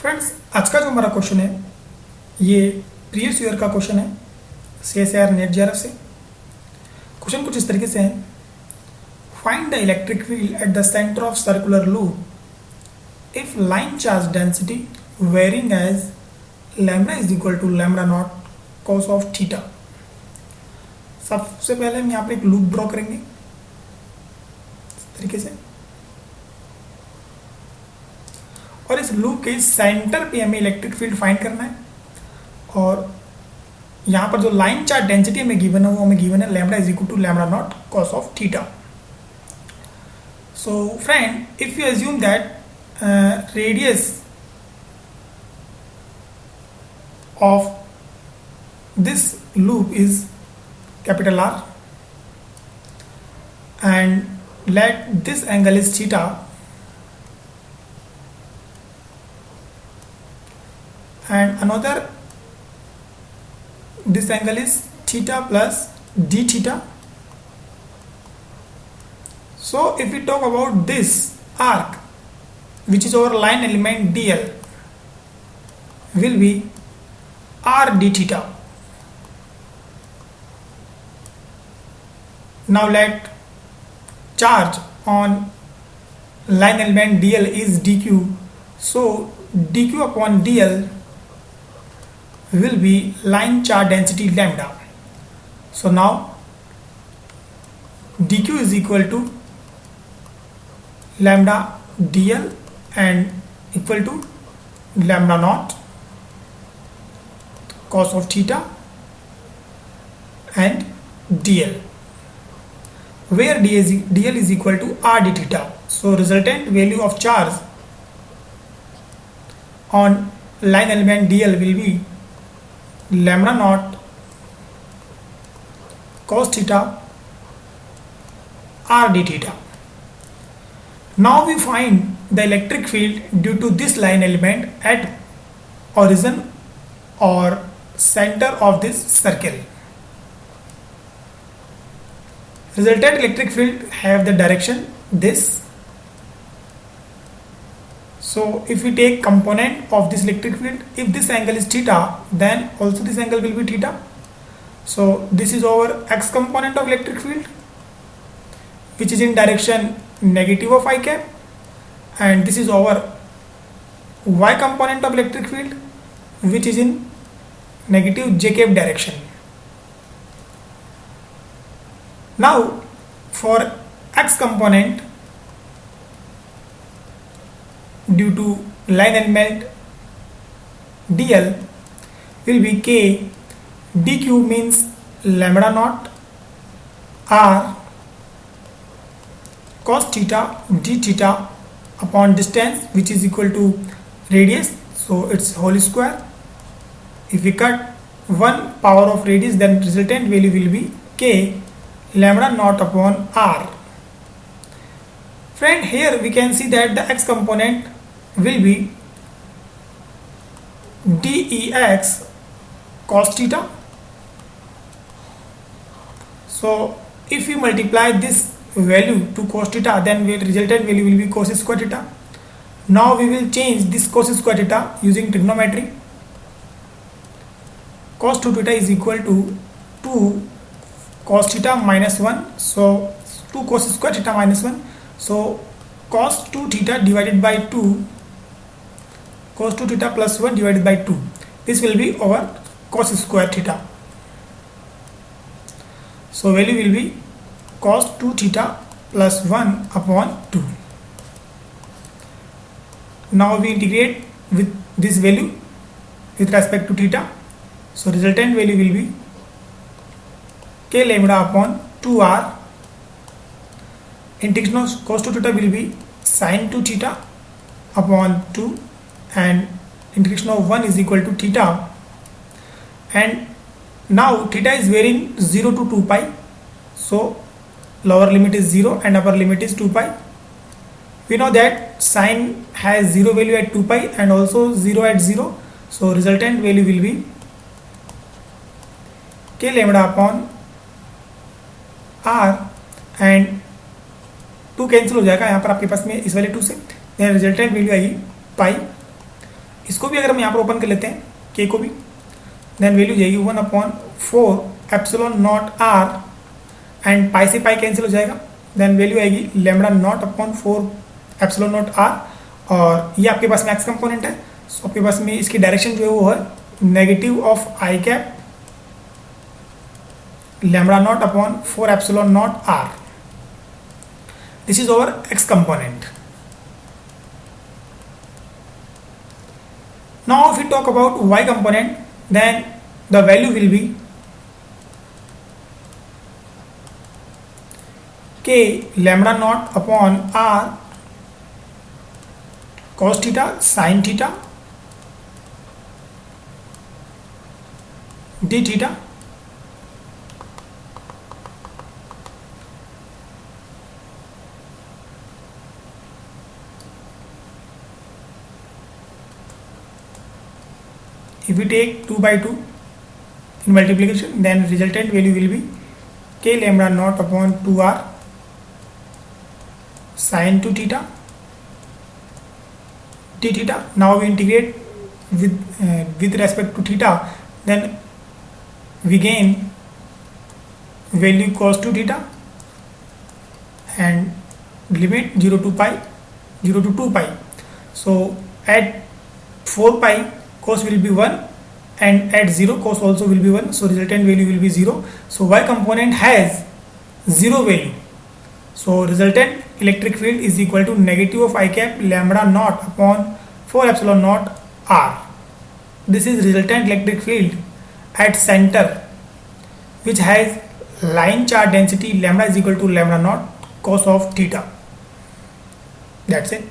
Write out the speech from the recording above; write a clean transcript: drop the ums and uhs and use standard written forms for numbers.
Friends, आज का जो हमारा क्वेश्चन है ये प्रीवियस ईयर का क्वेश्चन है CSIR नेट JRF से। क्वेश्चन कुछ इस तरीके से है, find the electric field at the centre of circular loop if line charge density varying as lambda is equal to lambda naught cos of theta. सबसे पहले हम यहाँ पे एक लूप ड्रॉ करेंगे इस तरीके से, और इस लूप के सेंटर पे हमें इलेक्ट्रिक फील्ड फाइंड करना है। और यहाँ पर जो लाइन चार्ज डेंसिटी हमें गिवन है वो हमें गिवन है lambda is equal to lambda naught cos of theta. So friend, if you assume that radius of this loop is capital R and let this angle is theta, and another this angle is theta plus d theta. So if we talk about this arc which is our line element dl will be r d theta. Now let charge on line element dl is dq, so dq upon dl will be line charge density lambda. So now dq is equal to lambda dl and equal to lambda naught cos of theta and dl, where dl is equal to r d theta. So resultant value of charge on line element dl will be lambda naught cos theta r d theta. Now we find the electric field due to this line element at origin or center of this circle. Resultant electric field have the direction this. So if we take component of this electric field, if this angle is theta, then also this angle will be theta. So this is our x component of electric field which is in direction negative of I cap, and this is our y component of electric field which is in negative j cap direction. Now for x component, due to line element dl will be k dq means lambda naught r cos theta d theta upon distance which is equal to radius, so it's whole square. If we cut 1 power of radius, then resultant value will be k lambda naught upon r. Friend, here we can see that the x component will be dex cos theta. So if we multiply this value to cos theta, then resultant value will be cos square theta. Now we will change this cos square theta using trigonometry. Cos 2 theta is equal to 2 cos theta minus 1, so 2 cos square theta minus 1, so cos 2 theta divided by 2, cos 2 theta plus 1 divided by 2, this will be our cos square theta. So value will be cos 2 theta plus 1 upon 2. Now we integrate with this value with respect to theta. So resultant value will be k lambda upon 2r. Integration of cos 2 theta will be sin 2 theta upon 2, and integration of 1 is equal to theta. And now theta is varying 0 to 2 pi. So lower limit is 0 and upper limit is 2 pi. We know that sin has 0 value at 2 pi and also 0 at 0. So resultant value will be k lambda upon r, and 2 cancel हो जाएगा यहाँ पर आपके पास में इस वाले 2 से, resultant value आएगी पाई इसको भी अगर हम यहाँ पर ओपन कर लेते हैं के को भी, देन वैल्यू जाएगी 1/4 एंड पाई से पाई कैंसिल हो जाएगा, देन वैल्यू आएगी λ0/4 और ये आपके पास में एक्स कंपोनेंट है। सो आपके पास में इसकी डायरेक्शन जो है वो है negative of i cap λ0/4 this is over x component. Now if we talk about y component, then the value will be k λ0/r cos theta sin theta d theta if we take 2/2 in multiplication, then resultant value will be k λ0/2r sin 2 theta d theta. Now we integrate with respect to theta, then we gain value cos 2 theta and limit 0 to 2 pi. So at 4 pi cos will be 1 and at 0 cos also will be 1, so resultant value will be 0. So y component has 0 value, so resultant electric field is equal to negative of I cap λ0/4 This is resultant electric field at center which has line charge density λ is equal to λ0 cos of theta. That's it.